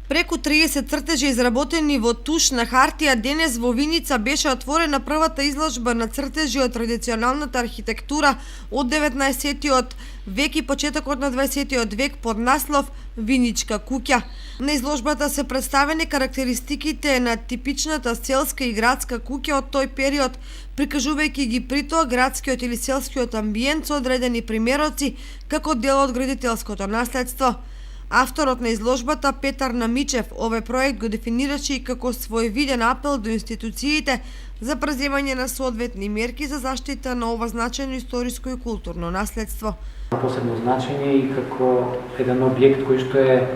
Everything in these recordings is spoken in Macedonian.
Преку 30 цртежи изработени во туш на хартија, денес во Виница беше отворена првата изложба на цртежи од традиционалната архитектура од 19-тиот век и почетокот на 20-тиот век под наслов Виничка куќа. На изложбата се представени карактеристиките на типичната селска и градска куќа од тој период, прикажувајќи ги при тоа градскиот или селскиот амбиент со одредени примероци како дел од градителското наследство. Авторот на изложбата Петар Намичев овој проект го дефинираше и како своевиден апел до институциите за преземање на соодветни мерки за заштита на ова значајно историско и културно наследство. Посебно значење и како еден објект кој што е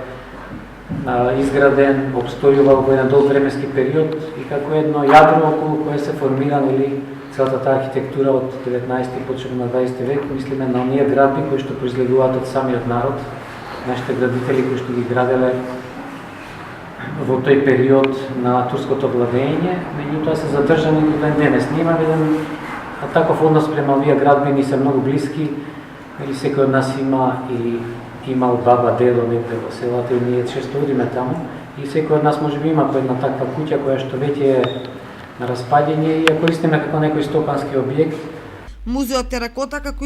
изграден, обстојувал во еден долг временски период и како едно јадро околу кое се формира целата таа архитектура од 19 почеток на 20 век. Мислиме на оние градби кои што произлегуваат од самиот народ, нашите градители кои што ги граделе во тој период на турското владење, меѓутоа се задржани до ден денес. Ние имаме еден таков однос према овие градби, ни се многу блиски, или секој од нас има или имал баба, дедо негде во селата и ние често одиме таму и секој од нас можеби има една таква куќа која што веќе е на распаѓање и ја користиме како некој стопански објект. Музеот Теракота како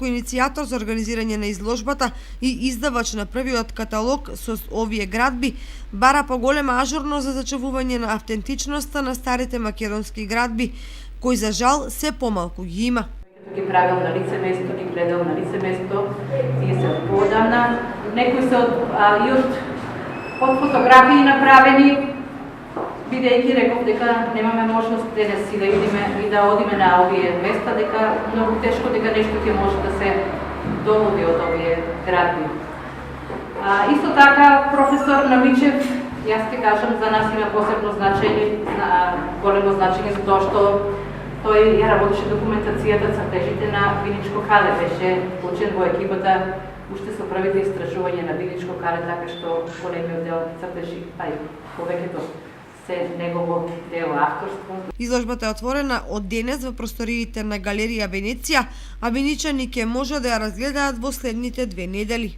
иницијатор за организирање на изложбата и издавач на првиот каталог со овие градби, бара поголема ажурност за зачувување на автентичноста на старите македонски градби, кои за жал се помалку ги има. Ги правил на лице место, ги гледал на лице место, тие се поодамна. Некои се од фотографии направени, бидејќи реков дека немаме можност денес и да идеме и да одиме на овие места, дека многу тешко дека нешто ќе може да се доводи од овие градби. Исто така, професор Намичев, јас ќе кажам, за нас има посебно значење, големо значење за тоа што тој ја работеше документацијата, цртежите на Виничко кале, беше учен во екипата уште со првите истражувања на Виничко кале, така што големиот дел цртежи, па и повеќето се негово дело авторство. Изложбата е отворена од денес во просториите на Галерија Венеција, а виничани ќе може да ја разгледаат во следните 2 недели.